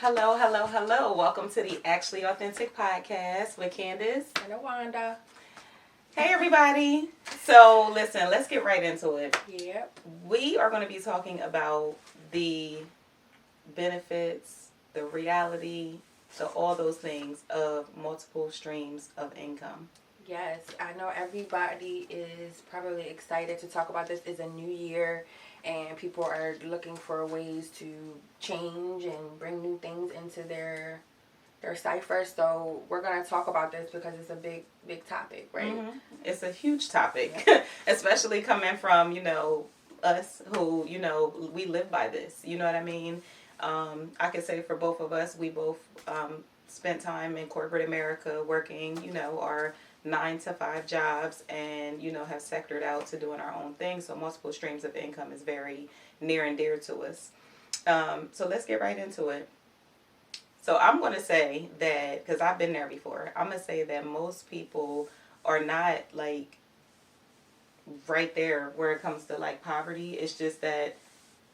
Hello, hello, hello. Welcome to the Actually Authentic Podcast with Candace and Wanda. Hey, everybody. So, listen, let's get right into it. Yep. We are going to be talking about the benefits, the reality, all those things of multiple streams of income. Yes, I know everybody is probably excited to talk about this. It's a new year, and people are looking for ways to change and bring new things into their cipher. So we're gonna talk about this because it's a big topic, right? Mm-hmm. It's a huge topic, especially coming from us who we live by this. You know what I mean? I can say for both of us, we both spent time in corporate America working, our 9 to 5 jobs, and have sectored out to doing our own thing. So multiple streams of income is very near and dear to us. So let's get right into it. So I'm going to say that, because I've been there before, I'm going to say that most people are not like right there where it comes to like poverty. It's just that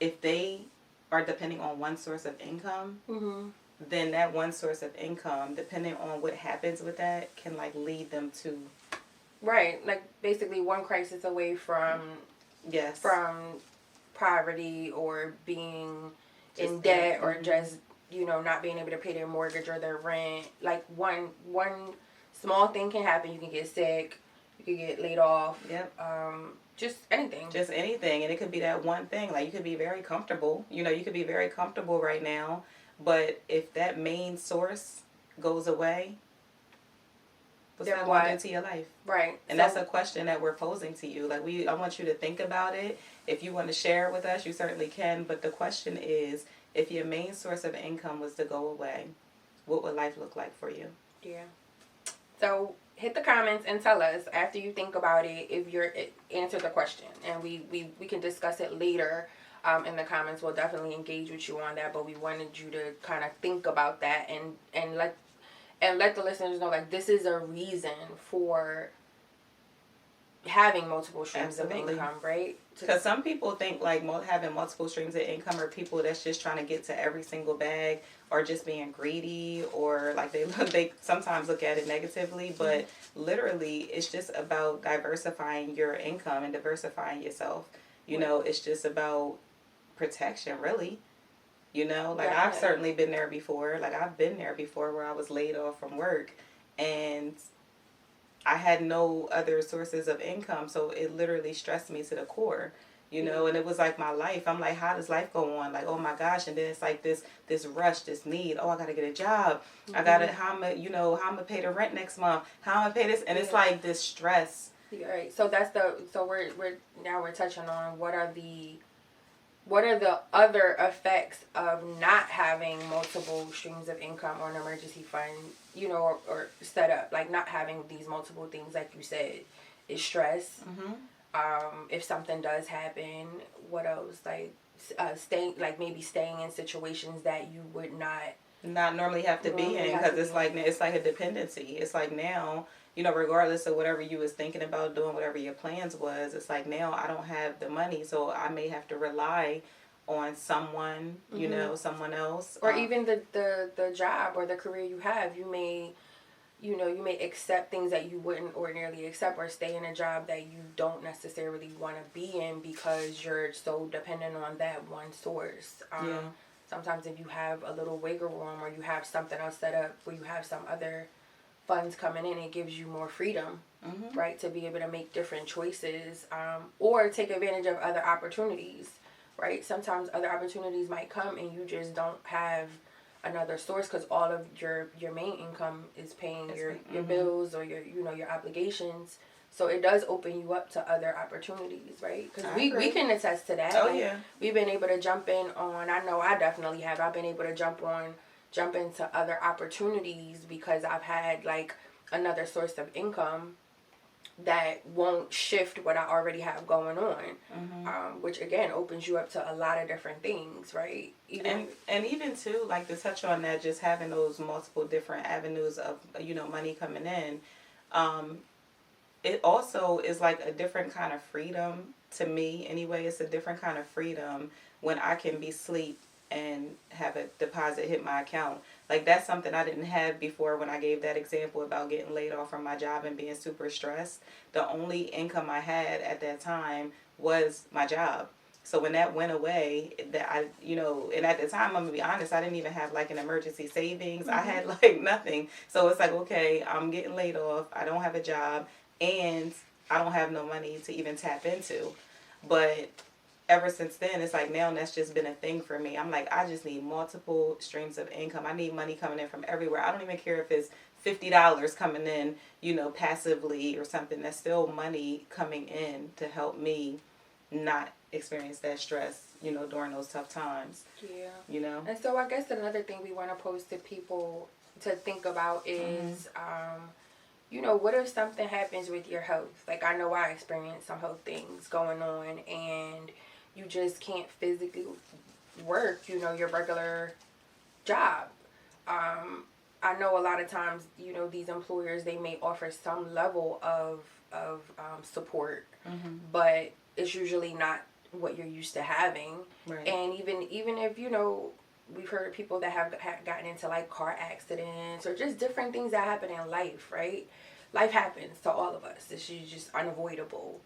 if they are depending on one source of income, Mm-hmm. then that one source of income, depending on what happens with that, can like lead them to Right, like basically one crisis away from poverty or being in debt or just not being able to pay their mortgage or their rent. Like one small thing can happen. You can get sick, you can get laid off. Yep. Just anything. Just anything, and it could be that one thing. Like you could be very comfortable. You could be very comfortable right now, but if that main source goes away, what's that going to do to your life? Right. And that's a question that we're posing to you. Like I want you to think about it. If you want to share it with us, you certainly can. But the question is, if your main source of income was to go away, what would life look like for you? Yeah. So hit the comments and tell us after you think about it if you're answer the question, and we can discuss it later. In the comments, we'll definitely engage with you on that. But we wanted you to kind of think about that and let the listeners know, like, this is a reason for having multiple streams Absolutely. of income, right? Because some people think like having multiple streams of income are people that's just trying to get to every single bag, or just being greedy, or like they sometimes look at it negatively. But literally, it's just about diversifying your income and diversifying yourself. It's just about protection, really. Like I've certainly been there before. Like I've been there before where I was laid off from work and I had no other sources of income. So it literally stressed me to the core, and it was like my life. I'm like, how does life go on? Like, oh my gosh. And then it's like this rush, this need. Oh, I got to get a job. Mm-hmm. I got to, how I'm going to pay the rent next month? How I'm going to pay this? And it's like this stress. Yeah, right. So we're touching on what are the other effects of not having multiple streams of income or an emergency fund, or set up, like not having these multiple things, like you said, is stress. Mm-hmm. If something does happen, what else? Like staying in situations that you would not normally have to be in, because it's like a dependency. It's like now, regardless of whatever you was thinking about doing, whatever your plans was, it's like now I don't have the money, so I may have to rely on someone, someone else. Or even the job or the career you have. You may accept things that you wouldn't ordinarily accept, or stay in a job that you don't necessarily want to be in because you're so dependent on that one source. Sometimes if you have a little wiggle room, or you have something else set up where you have some other funds coming in, it gives you more freedom, mm-hmm. right, to be able to make different choices, or take advantage of other opportunities, right? Sometimes other opportunities might come and you just don't have another source because all of your main income is paying your mm-hmm. bills or your obligations. So it does open you up to other opportunities, right? Because we can attest to that. Oh, like, yeah. We've been able to jump in on, I know I definitely have, I've been able to jump into other opportunities because I've had like another source of income that won't shift what I already have going on, mm-hmm. Which again opens you up to a lot of different things, right? Even too, like to touch on that, just having those multiple different avenues of money coming in, it also is like a different kind of freedom to me. Anyway, it's a different kind of freedom when I can be asleep and have a deposit hit my account. Like, that's something I didn't have before when I gave that example about getting laid off from my job and being super stressed. The only income I had at that time was my job. So when that went away, that I, and at the time, I'm gonna be honest, I didn't even have like an emergency savings. I had like nothing. So it's like, okay, I'm getting laid off. I don't have a job, and I don't have no money to even tap into. But ever since then, it's like now that's just been a thing for me. I'm like, I just need multiple streams of income. I need money coming in from everywhere. I don't even care if it's $50 coming in, passively or something. That's still money coming in to help me not experience that stress, during those tough times. Yeah. And so I guess another thing we want to pose to people to think about is, what if something happens with your health? Like, I know I experienced some health things going on, and you just can't physically work, your regular job. I know a lot of times, these employers, they may offer some level of support, but it's usually not what you're used to having. Right. And even if, we've heard of people that have gotten into like car accidents or just different things that happen in life, right? Life happens to all of us. It's just unavoidable.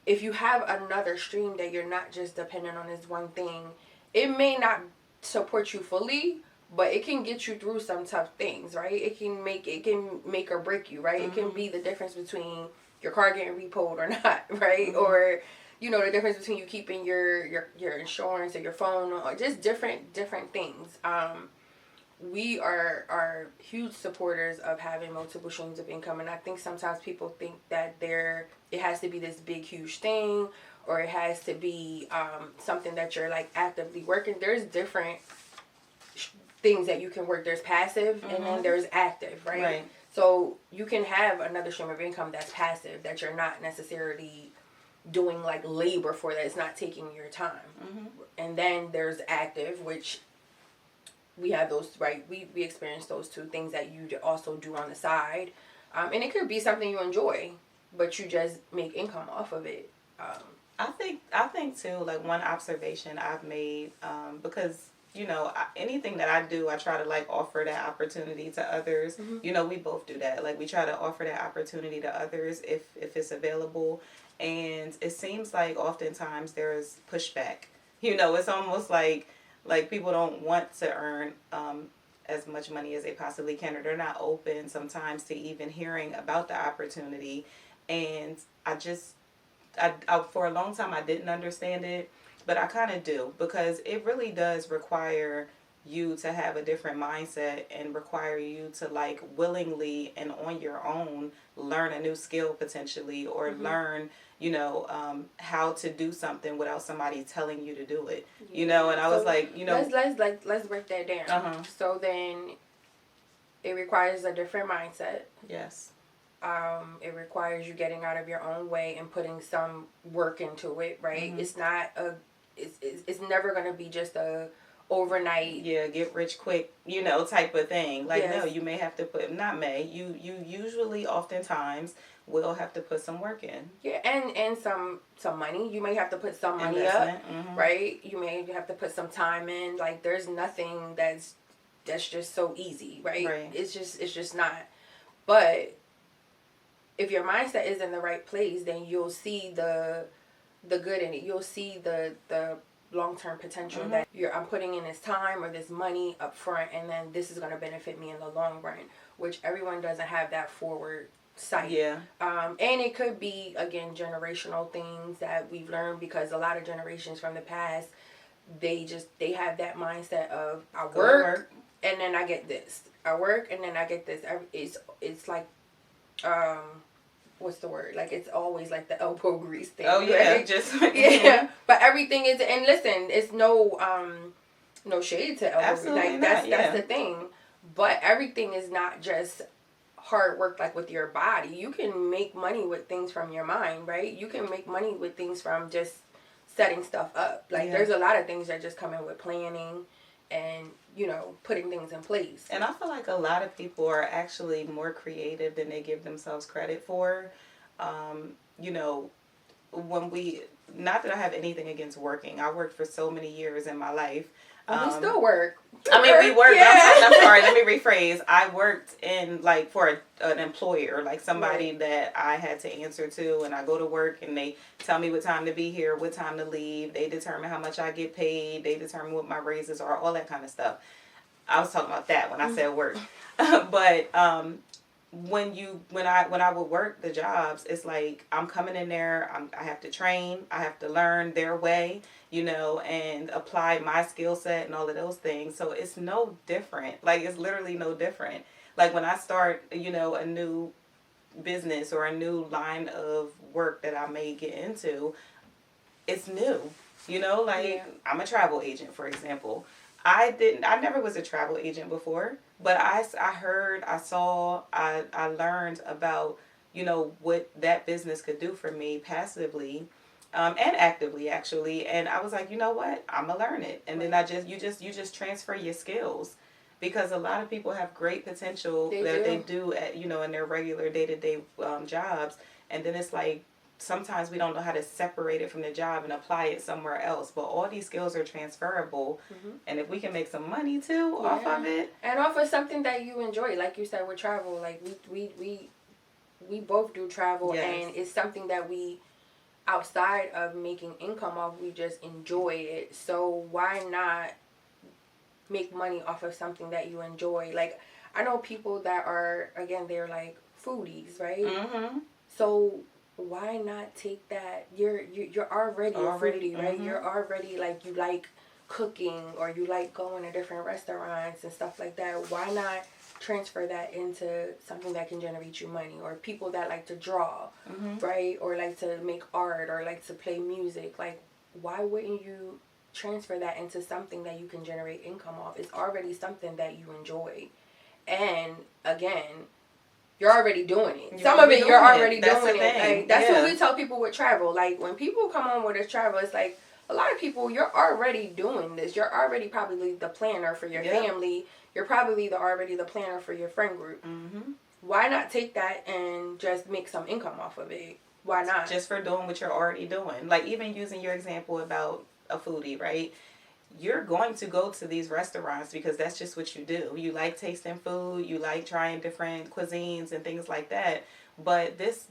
If you have another stream that you're not just dependent on this one thing, it may not support you fully, but it can get you through some tough things, right? It can make or break you, right? It can be the difference between your car getting repoed or not, right? Or the difference between you keeping your insurance or your phone, or just different things. We are huge supporters of having multiple streams of income, and I think sometimes people think that it has to be this big huge thing, or it has to be something that you're like actively working. There's different things that you can work. There's passive and then there's active, right? So you can have another stream of income that's passive, that you're not necessarily doing like labor for, that it's not taking your time. And then there's active, which we have those, right? We experience those two things that you also do on the side. And it could be something you enjoy, but you just make income off of it. I think too, like, one observation I've made, because anything that I do, I try to like offer that opportunity to others. We both do that. Like, we try to offer that opportunity to others if it's available. And it seems like oftentimes there's pushback. It's almost like people don't want to earn as much money as they possibly can, or they're not open sometimes to even hearing about the opportunity. And I for a long time I didn't understand it, but I kind of do, because it really does require you to have a different mindset and require you to like willingly and on your own learn a new skill potentially, or learn how to do something without somebody telling you to do it. And I was like, let's break that down. So then it requires a different mindset. Yes. It requires you getting out of your own way and putting some work into it, right? It's not it's never going to be just a overnight get rich quick type of thing. Like, no, you may have to put, you usually oftentimes will have to put some work in. And some money. You may have to put some money up, right? You may have to put some time in. Like, there's nothing that's just so easy, right? It's just not. But if your mindset is in the right place, then you'll see the good in it. You'll see the long-term potential that I'm putting in this time or this money up front, and then this is going to benefit me in the long run, which everyone doesn't have that forward sight. And it could be, again, generational things that we've learned, because a lot of generations from the past, they have that mindset of, I work and then I get this. I work and then I get this. It's like, what's the word? Like, it's always like the elbow grease thing. Oh yeah, right? But everything is, and listen, it's no shade to elbow grease. Like, that's the thing. But everything is not just hard work, like with your body. You can make money with things from your mind, right? You can make money with things from just setting stuff up. Like, there's a lot of things that just come in with planning and putting things in place. And I feel like a lot of people are actually more creative than they give themselves credit for. When not that I have anything against working. I worked for so many years in my life. We still work. I mean, we work. Yeah. I'm sorry. Let me rephrase. I worked in like for an employer, like somebody Right. that I had to answer to, and I go to work and they tell me what time to be here, what time to leave. They determine how much I get paid. They determine what my raises are, all that kind of stuff. I was talking about that when I said work, but when I would work the jobs, it's like I'm coming in there. I have to train. I have to learn their way, and apply my skill set and all of those things. So it's no different. Like it's literally no different. Like when I start, a new business or a new line of work that I may get into, it's new. I'm a travel agent, for example. I never was a travel agent before, but I heard, I saw, I learned about, what that business could do for me passively, and actively actually. And I was like, you know what, I'm gonna learn it. And then you just transfer your skills, because a lot of people have great potential they do at, in their regular day-to-day jobs. And then it's like, sometimes we don't know how to separate it from the job and apply it somewhere else. But all these skills are transferable. And if we can make some money too off of it, and off of something that you enjoy, like you said with travel, like we both do travel. Yes. And it's something that we, outside of making income off, we just enjoy it. So why not make money off of something that you enjoy? Like, I know people that are, again, they're like foodies, right? So why not take that? You're already a foodie, right? You're already like, you like cooking, or you like going to different restaurants and stuff like that. Why not transfer that into something that can generate you money? Or people that like to draw, right? Or like to make art, or like to play music. Like, why wouldn't you transfer that into something that you can generate income off? It's already something that you enjoy. And again, you're already doing it. Some of it you're already doing it. Like, that's what we tell people with travel. Like, when people come on with us travel, it's like, a lot of people, you're already doing this. You're already probably the planner for your family. You're probably already the planner for your friend group. Why not take that and just make some income off of it? Why not? Just for doing what you're already doing. Like, even using your example about a foodie, right? You're going to go to these restaurants because that's just what you do. You like tasting food. You like trying different cuisines and things like that. But this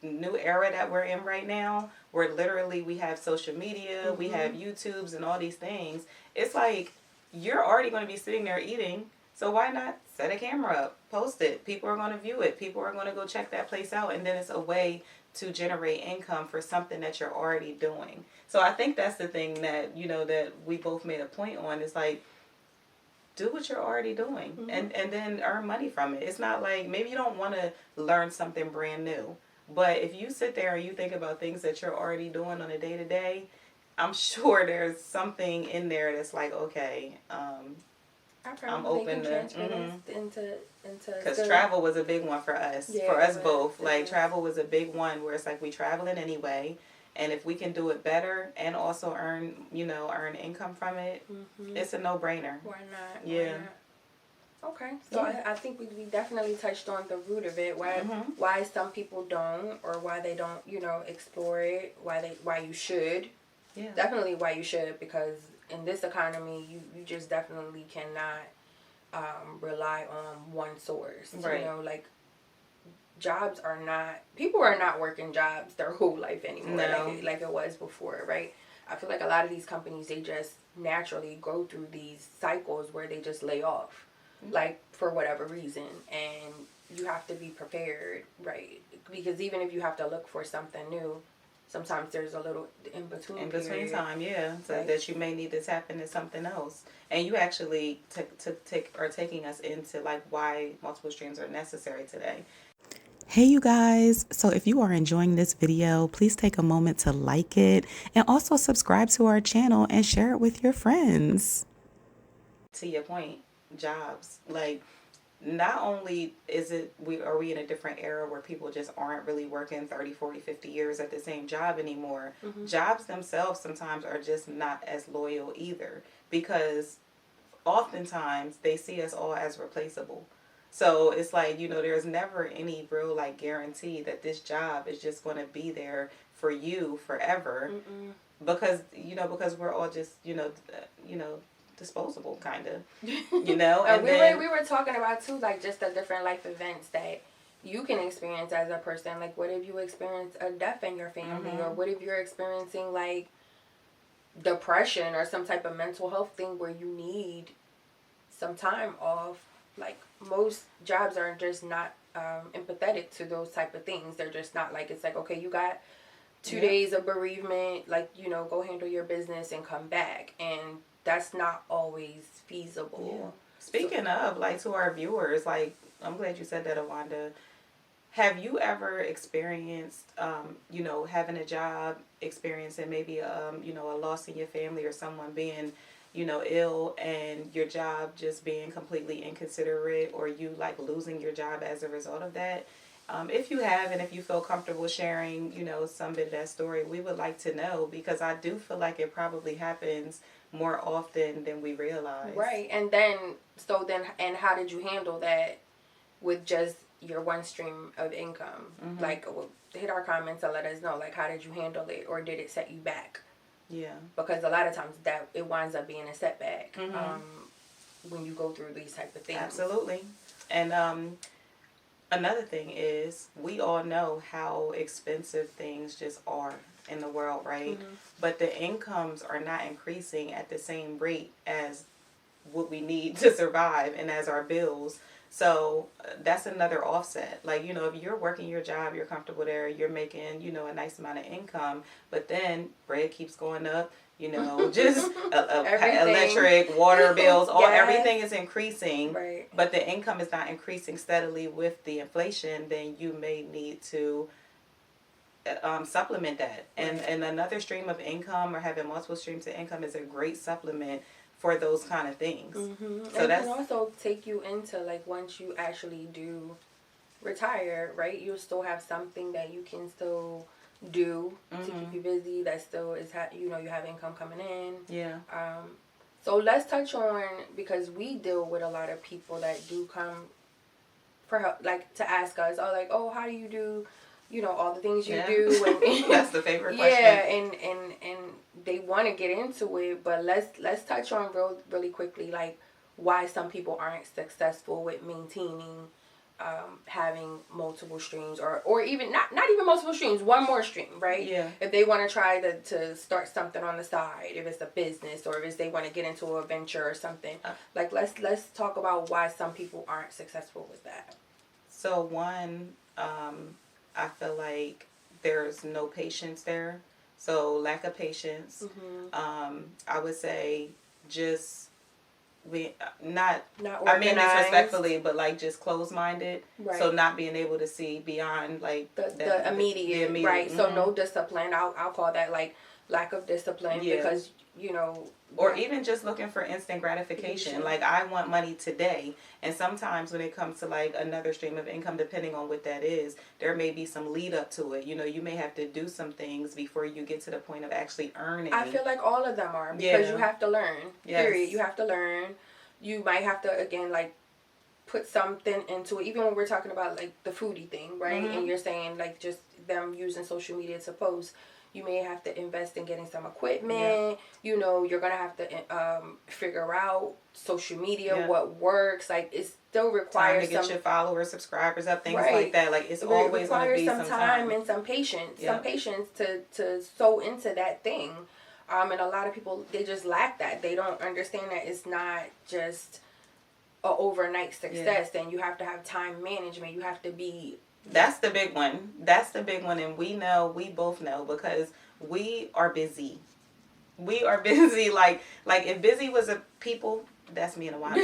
new era that we're in right now, where literally we have social media, we have YouTubes and all these things, it's like, you're already going to be sitting there eating. So why not set a camera up, post it? People are going to view it. People are going to go check that place out. And then it's a way to generate income for something that you're already doing. So I think that's the thing that, that we both made a point on, is like, do what you're already doing and then earn money from it. It's not like, maybe you don't want to learn something brand new, but if you sit there and you think about things that you're already doing on a day-to-day, I'm sure there's something in there that's like, okay, I'm open to into because travel was a big one for us, both. Like, travel was a big one where it's like, we traveling anyway, and if we can do it better and also earn income from it, it's a no-brainer. Why not? Yeah. Why not? Okay, so I think we definitely touched on the root of it. Why some people don't, or why they don't, explore it. Why you should. Yeah. Definitely why you should, because in this economy, you just definitely cannot rely on one source. Right. Like, people are not working jobs their whole life anymore. No. Like it was before, right? I feel like a lot of these companies, they just naturally go through these cycles where they just lay off, like, for whatever reason. And you have to be prepared, right? Because even if you have to look for something new, sometimes there's a little in-between time, so right? That you may need to tap into something else. And you actually are taking us into, like, why multiple streams are necessary today. Hey, you guys. So if you are enjoying this video, please take a moment to like it and also subscribe to our channel and share it with your friends. To your point, jobs. Like, not only are we in a different era where people just aren't really working 30, 40, 50 years at the same job anymore. Jobs themselves sometimes are just not as loyal either, because oftentimes they see us all as replaceable. So it's like, there's never any real like guarantee that this job is just going to be there for you forever. Mm-mm. Because we're all just, disposable kind of, And and then we were talking about too, like just the different life events that you can experience as a person. Like, what if you experience a death in your family, or what if you're experiencing like depression or some type of mental health thing where you need some time off. Like, most jobs are just not empathetic to those type of things. They're just not like, it's like, okay, you got 2 days of bereavement, like, go handle your business and come back. And that's not always feasible. Yeah. Speaking of, like, to our viewers, like, I'm glad you said that, Awanda. Have you ever experienced, having a job, experiencing maybe, a loss in your family, or someone being, ill, and your job just being completely inconsiderate, or you like losing your job as a result of that? If you have, and if you feel comfortable sharing, some bit of that story, we would like to know, because I do feel like it probably happens more often than we realize. Right. And and how did you handle that with just your one stream of income? Mm-hmm. Like, hit our comments and let us know, like, how did you handle it, or did it set you back? Yeah. Because a lot of times that it winds up being a setback. Mm-hmm. When you go through these type of things. Absolutely. And another thing is, we all know how expensive things just are in the world, right? Mm-hmm. But the incomes are not increasing at the same rate as what we need to survive, and as our bills. So that's another offset. Like, if you're working your job, you're comfortable there, you're making, a nice amount of income, but then bread keeps going up, just electric, water bills, everything is increasing. Right. But the income is not increasing steadily with the inflation, then you may need to supplement that. And another stream of income, or having multiple streams of income, is a great supplement for those kind of things. Mm-hmm. So and that's can also take you into, like, once you actually do retire, right, you'll still have something that you can still do to keep you busy, that still is you have income coming in. Yeah. So let's touch on, because we deal with a lot of people that do come for help, like, to ask us, how do you do, all the things you do, and that's the favorite question. Yeah, and they want to get into it, but let's touch on really quickly, like, why some people aren't successful with maintaining having multiple streams, or even not even multiple streams, one more stream, right? Yeah. If they want to try to start something on the side, if it's a business, or if they want to get into a venture or something, like, let's talk about why some people aren't successful with that. So one, I feel like there's no patience there. So lack of patience. Mm-hmm. I would say just not organized. I mean this respectfully, but like just closed-minded. Right. So not being able to see beyond like the immediate, right? Mm-hmm. So no discipline. I'll call that like lack of discipline, because or even just looking for instant gratification. Mm-hmm. Like, I want money today, and sometimes when it comes to like another stream of income, depending on what that is, there may be some lead up to it. You may have to do some things before you get to the point of actually earning. I feel like all of them are, because you have to learn. Yes. Period. You have to learn. You might have to, again, like, put something into it. Even when we're talking about like the foodie thing, right? Mm-hmm. And you're saying like just them using social media to post. You may have to invest in getting some equipment. Yeah. You're going to have to figure out social media, what works. Like, it still requires time to get your followers, subscribers up, things like that. Like, it's always going to be some time and some patience. Yeah. Some patience to sow into that thing. And a lot of people, they just lack that. They don't understand that it's not just a overnight success. And you have to have time management. You have to be... That's the big one. And we both know, because we are busy. We are busy. Like if busy was a people, that's me and a while.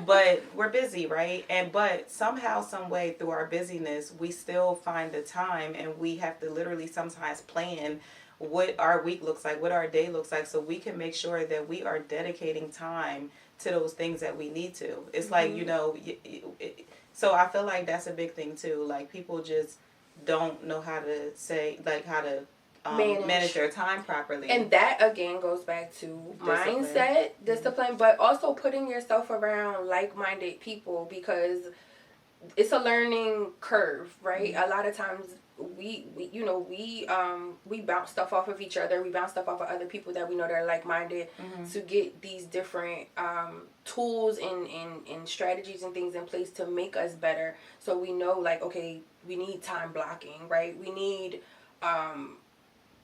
But we're busy, right? But somehow, some way, through our busyness, we still find the time, and we have to literally sometimes plan what our week looks like, what our day looks like, so we can make sure that we are dedicating time to those things that we need to. It's mm-hmm. like, so I feel like that's a big thing too. Like, people just don't know how to manage their time properly. And that, again, goes back to mindset, discipline, but also putting yourself around like-minded people, because it's a learning curve, right? A lot of times we bounce stuff off of each other. We bounce stuff off of other people that we know that are like-minded to get these different tools and strategies and things in place to make us better. So we know, like, okay, we need time blocking, right? We need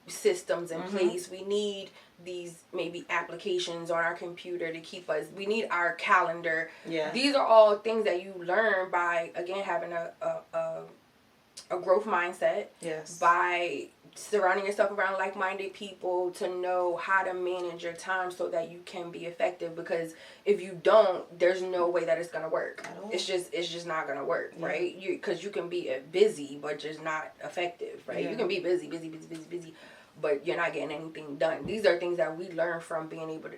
systems in place. We need these maybe applications on our computer to keep us. We need our calendar. Yeah. These are all things that you learn by, again, having a growth mindset. Yes. By surrounding yourself around like-minded people to know how to manage your time so that you can be effective. Because if you don't, there's no way that it's gonna work. It's just not gonna work, right? Because you can be busy but just not effective, right? You can be busy, but you're not getting anything done. These are things that we learn from being able to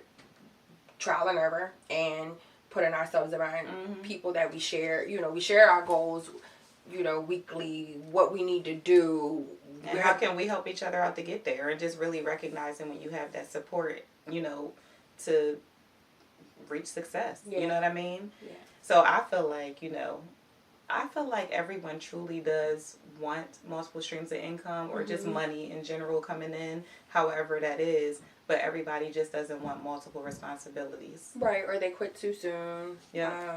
trial and error and putting ourselves around people that we share. We share our goals, weekly, what we need to do. And how can we help each other out to get there? And just really recognizing when you have that support, to reach success. Yeah. You know what I mean? Yeah. So I feel like everyone truly does want multiple streams of income or just money in general coming in, however that is. But everybody just doesn't want multiple responsibilities. Right, or they quit too soon. Yeah.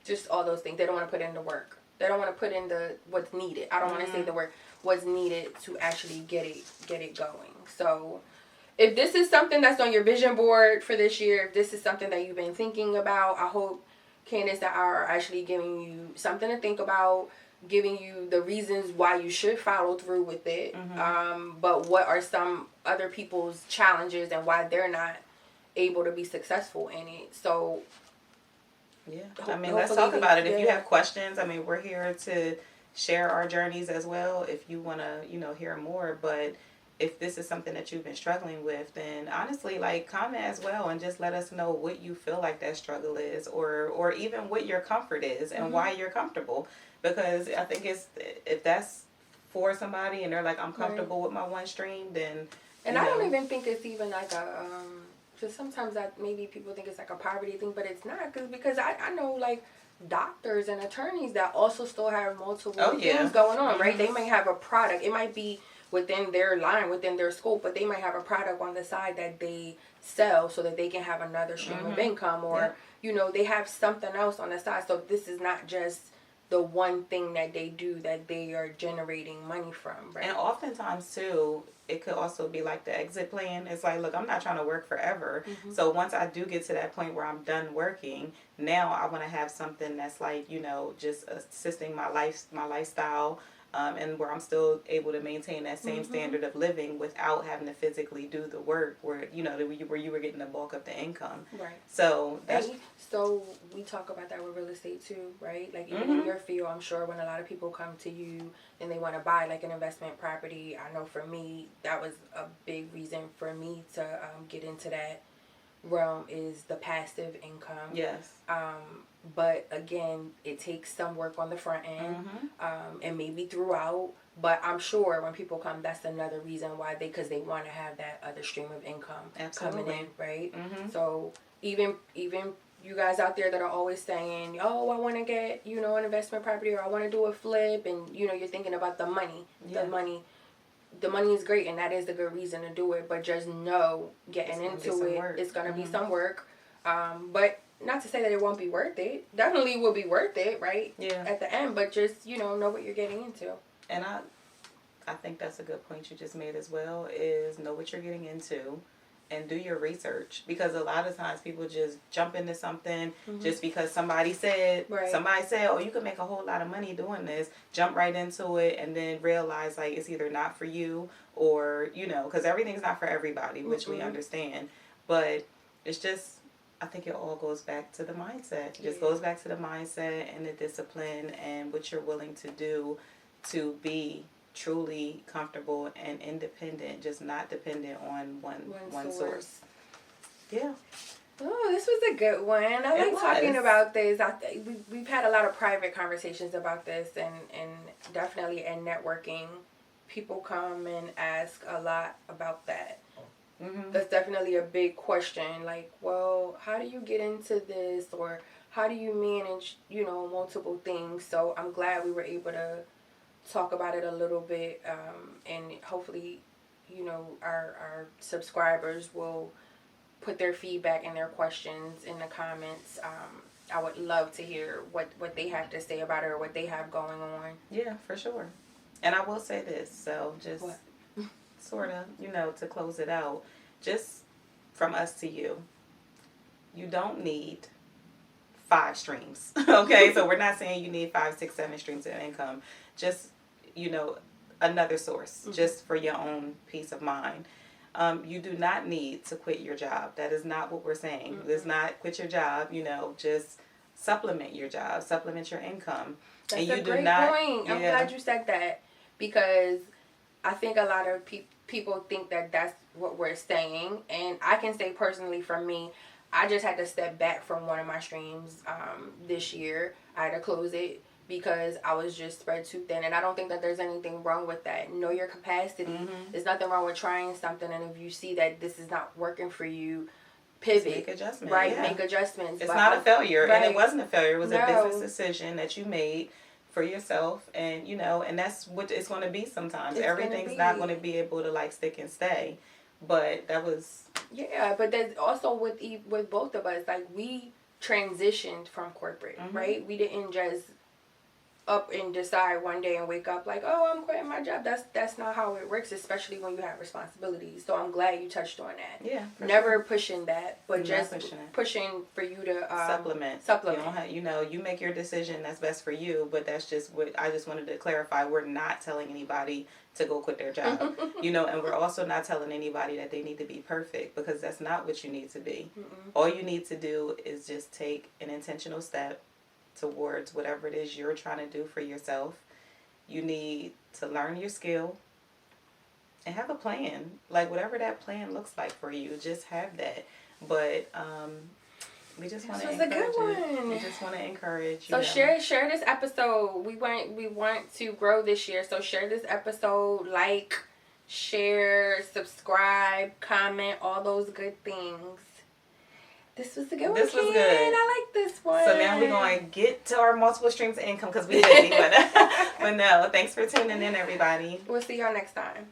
Just all those things. They don't want to put in the work. They don't want to put in what's needed. I don't want to say the word what's needed to actually get it going. So if this is something that's on your vision board for this year, if this is something that you've been thinking about, I hope, Candace, that are actually giving you something to think about, giving you the reasons why you should follow through with it. But what are some other people's challenges and why they're not able to be successful in it. So yeah, let's talk about it. If you have questions, we're here to share our journeys as well if you want to, hear more. But if this is something that you've been struggling with, then honestly, comment as well and just let us know what you feel like that struggle is, or even what your comfort is and why you're comfortable. Because I think if that's for somebody and they're like, I'm comfortable with my one stream, then I don't even think it's even like a because sometimes that maybe people think it's like a poverty thing, but it's not. Because I know doctors and attorneys that also still have multiple things going on, right? They may have a product. It might be within their line, within their scope, but they might have a product on the side that they sell so that they can have another stream of income, or they have something else on the side. So this is not just the one thing that they do that they are generating money from, right? And oftentimes too, it could also be like the exit plan. It's like, look, I'm not trying to work forever. So once I do get to that point where I'm done working, now I want to have something that's like, just assisting my lifestyle, and where I'm still able to maintain that same standard of living without having to physically do the work where you were getting the bulk of the income. Right. So so we talk about that with real estate too, right? Like even in your field, I'm sure when a lot of people come to you and they want to buy like an investment property, I know for me that was a big reason for me to get into that realm is the passive income. Yes. But again, it takes some work on the front end, and maybe throughout. But I'm sure when people come, that's another reason why because they want to have that other stream of income coming in, right? So even you guys out there that are always saying, "Oh, I want to get an investment property, or I want to do a flip," and you're thinking about the money, The money is great, and that is a good reason to do it. But just know, getting into it, it's gonna be some work. But not to say that it won't be worth it. Definitely will be worth it, right? Yeah. At the end, but just know what you're getting into. And I think that's a good point you just made as well. Is know what you're getting into, and do your research, because a lot of times people just jump into something just because somebody said, oh, you can make a whole lot of money doing this, jump right into it, and then realize like it's either not for you or because everything's not for everybody, which we understand, but it's just, I think it all goes back to the mindset. It just goes back to the mindset and the discipline and what you're willing to do to be truly comfortable and independent, just not dependent on one source. Yeah. Oh, this was a good one. I like talking about this. We've had a lot of private conversations about this, and definitely in networking, people come and ask a lot about that. That's definitely a big question. Like, well, how do you get into this? Or how do you manage, multiple things? So I'm glad we were able to talk about it a little bit, and hopefully, our subscribers will put their feedback and their questions in the comments. I would love to hear what they have to say about it or what they have going on. Yeah, for sure. And I will say this, so just sort of, to close it out, just from us to you, you don't need 5 streams. Okay, so we're not saying you need 5, 6, 7 streams of income. Just, another source, just for your own peace of mind. You do not need to quit your job. That is not what we're saying. It's not quit your job, just supplement your job, supplement your income. That's and you a do great not, point. I'm glad you said that, because I think a lot of people think that that's what we're saying. And I can say personally for me, I just had to step back from one of my streams this year. I had to close it because I was just spread too thin. And I don't think that there's anything wrong with that. Know your capacity. There's nothing wrong with trying something. And if you see that this is not working for you, pivot. Make adjustments. Right, yeah. Make adjustments. It's not a failure. Right. And it wasn't a failure. It was a No. business decision that you made for yourself. And, and that's what it's going to be sometimes. Everything's not going to be able to, stick and stay. But that was... Yeah, but there's also with both of us, we transitioned from corporate, right? We didn't just up and decide one day and wake up oh, I'm quitting my job. That's not how it works, especially when you have responsibilities. So I'm glad you touched on that. Yeah. Never pushing that, but just pushing for you to supplement. You don't have, you make your decision that's best for you, but that's just what I just wanted to clarify. We're not telling anybody to go quit their job, and we're also not telling anybody that they need to be perfect, because that's not what you need to be. All you need to do is just take an intentional step towards whatever it is you're trying to do for yourself. You need to learn your skill and have a plan. Whatever that plan looks like for you, just have that. But we just want to encourage you. We just want to encourage you. So share this episode. We want to grow this year. So share this episode, share, subscribe, comment, all those good things. This was a good one. This was good. I like this one. So now we're going to get to our multiple streams of income, because we busy. But no, thanks for tuning in, everybody. We'll see y'all next time.